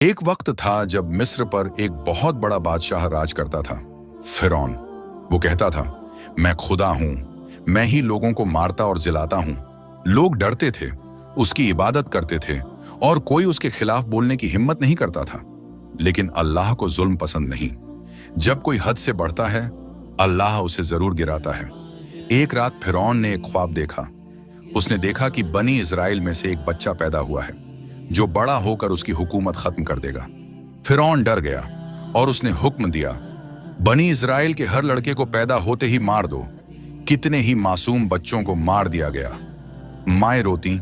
एक वक्त था जब मिस्र पर एक बहुत बड़ा बादशाह राज करता था, फिरौन। वो कहता था, मैं खुदा हूं, मैं ही लोगों को मारता और जिलाता हूं। लोग डरते थे, उसकी इबादत करते थे और कोई उसके खिलाफ बोलने की हिम्मत नहीं करता था। लेकिन अल्लाह को जुल्म पसंद नहीं। जब कोई हद से बढ़ता है, अल्लाह उसे जरूर गिराता है। एक रात फिरौन ने एक ख्वाब देखा। उसने देखा कि बनी इजराइल में से एक बच्चा पैदा हुआ है जो बड़ा होकर उसकी हुकूमत खत्म कर देगा। फिरौन डर गया और उसने हुक्म दिया, बनी इजराइल के हर लड़के को पैदा होते ही मार दो। कितने ही मासूम बच्चों को मार दिया गया। माएं रोती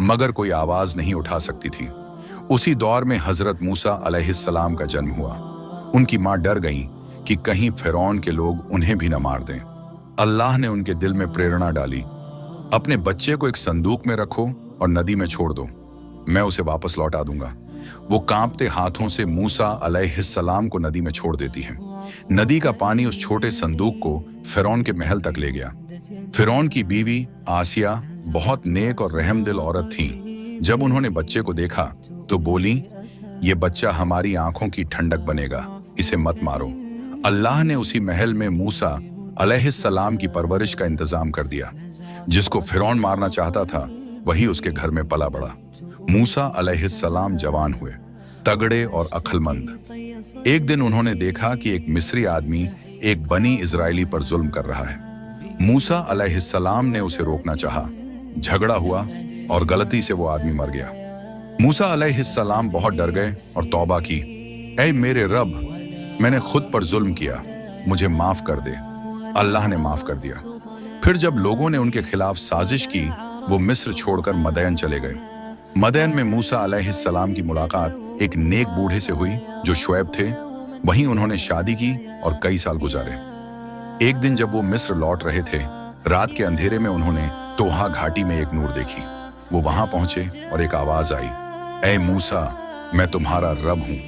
मगर कोई आवाज नहीं उठा सकती थी। उसी दौर में हजरत मूसा अलैहिस्सलाम का जन्म हुआ। उनकी मां डर गई कि कहीं फिरौन के लोग उन्हें भी न मार दें। अल्लाह ने उनके दिल में प्रेरणा डाली, अपने बच्चे को एक संदूक में रखो और नदी में छोड़ दो, मैं उसे वापस लौटा दूंगा। वो कांपते हाथों से मूसा अलैहिस्सलाम को नदी में छोड़ देती है। नदी का पानी उस छोटे संदूक को फिरौन के महल तक ले गया। फिरौन की बीवी आसिया बहुत नेक और रहमदिल औरत थी। जब उन्होंने बच्चे को देखा तो बोली, ये बच्चा हमारी आंखों की ठंडक बनेगा, इसे मत मारो। अल्लाह ने उसी महल में मूसा अलैहिस्सलाम की परवरिश का इंतजाम कर दिया। जिसको फिरौन मारना चाहता था वही उसके घर में पला बड़ा। मूसा अलैहिस्सलाम जवान हुए, तगड़े और अक्लमंद। एक दिन उन्होंने देखा कि एक मिस्री आदमी एक बनी इजरायली पर जुल्म कर रहा है। मूसा अलैहिस्सलाम ने उसे रोकना चाहा। झगड़ा हुआ और गलती से वो आदमी मर गया। मूसा अलैहिस्सलाम बहुत डर गए और तौबा की, ऐ मेरे रब, मैंने खुद पर जुल्म किया, मुझे माफ कर दे। अल्लाह ने माफ कर दिया। फिर जब लोगों ने उनके खिलाफ साजिश की, वो मिस्र छोड़कर मदयन चले गए। मदयन में मूसा अलैहिस्सलाम की मुलाकात एक नेक बूढ़े से हुई जो शुएब थे। वहीं उन्होंने शादी की और कई साल गुजारे। एक दिन जब वो मिस्र लौट रहे थे, रात के अंधेरे में उन्होंने तोहा घाटी में एक नूर देखी। वो वहां पहुंचे और एक आवाज आई, ऐ मूसा, मैं तुम्हारा रब हूं,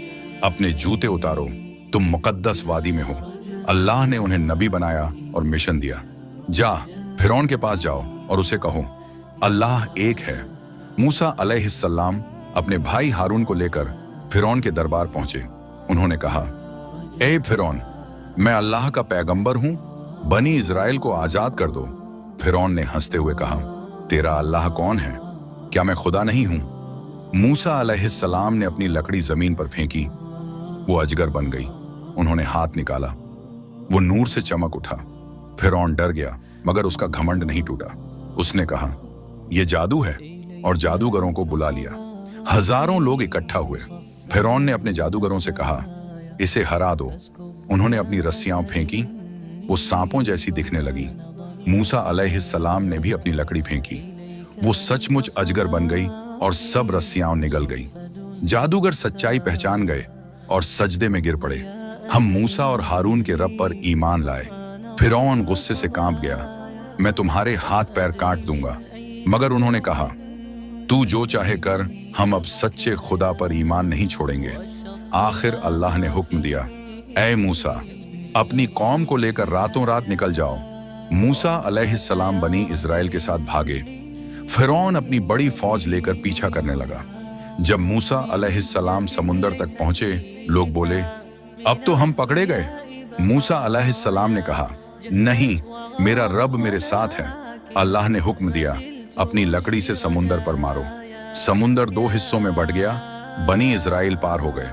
अपने जूते उतारो, तुम मुकद्दस वादी में हो। अल्लाह ने उन्हें नबी बनाया और मिशन दिया। जा फिरौन के पास जाओ और उसे कहो, अल्लाह एक है। मूसा अलैहिस्सलाम अपने भाई हारून को लेकर फिरौन के दरबार पहुंचे। उन्होंने कहा, ए फिरौन, मैं अल्लाह का पैगंबर हूं, बनी इजराइल को आजाद कर दो। फिरौन ने हंसते हुए कहा, तेरा अल्लाह कौन है? क्या मैं खुदा नहीं हूं? मूसा अलैहिस्सलाम ने अपनी लकड़ी जमीन पर फेंकी। वो अजगर बन गई। उन्होंने हाथ निकाला, वो नूर से चमक उठा। फिरौन डर गया मगर उसका घमंड नहीं टूटा। उसने कहा, यह जादू है, और जादूगरों को बुला लिया। हजारों लोग इकट्ठा हुए। फिरौन ने अपने जादूगरों से कहा, इसे हरा दो। उन्होंने अपनी रस्सियां फेंकी, वो सांपों जैसी दिखने लगी। मूसा अलैहिस्सलाम ने भी अपनी लकड़ी फेंकी। वो सचमुच अजगर बन गई और सब रस्सियां निगल गई। जादूगर सच्चाई पहचान गए और सजदे में गिर पड़े। हम मूसा और हारून के रब पर ईमान लाए। फिरौन गुस्से से कांप गया, मैं तुम्हारे हाथ पैर काट दूंगा। मगर उन्होंने कहा, तू जो चाहे कर, हम अब सच्चे खुदा पर ईमान नहीं छोड़ेंगे। आखिर अल्लाह ने हुक्म दिया, ऐ मूसा, अपनी कौम को लेकर रातों रात निकल जाओ। मूसा अलैहिस्सलाम बनी इजराइल के साथ भागे। फिरौन अपनी बड़ी फौज लेकर पीछा करने लगा। जब मूसा अलैहिस्सलाम समुंदर तक पहुंचे, लोग बोले, अब तो हम पकड़े गए। मूसा अलैहिस्सलाम ने कहा, नहीं, मेरा रब मेरे साथ है। अल्लाह ने हुक्म दिया, अपनी लकड़ी से समुंदर पर मारो। समुंदर दो हिस्सों में बट गया। बनी इजराइल पार हो गए।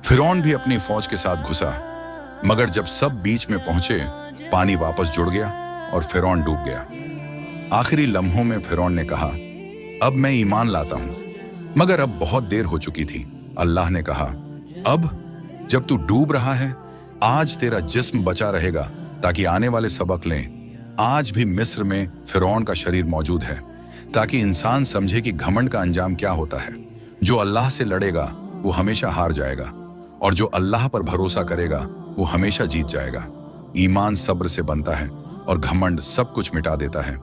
फिरौन भी अपनी फौज के साथ घुसा, मगर जब सब बीच में पहुंचे, पानी वापस जुड़ गया और फिरौन डूब गया। आखिरी लम्हों में फिरौन ने कहा, अब मैं ईमान लाता हूं, मगर अब बहुत देर हो चुकी थी। अल्लाह ने कहा, अब जब तू डूब रहा है, आज तेरा जिस्म बचा रहेगा ताकि आने वाले सबक लें। आज भी मिस्र में फिरौन का शरीर मौजूद है, ताकि इंसान समझे कि घमंड का अंजाम क्या होता है। जो अल्लाह से लड़ेगा वो हमेशा हार जाएगा, और जो अल्लाह पर भरोसा करेगा वो हमेशा जीत जाएगा। ईमान सब्र से बनता है और घमंड सब कुछ मिटा देता है।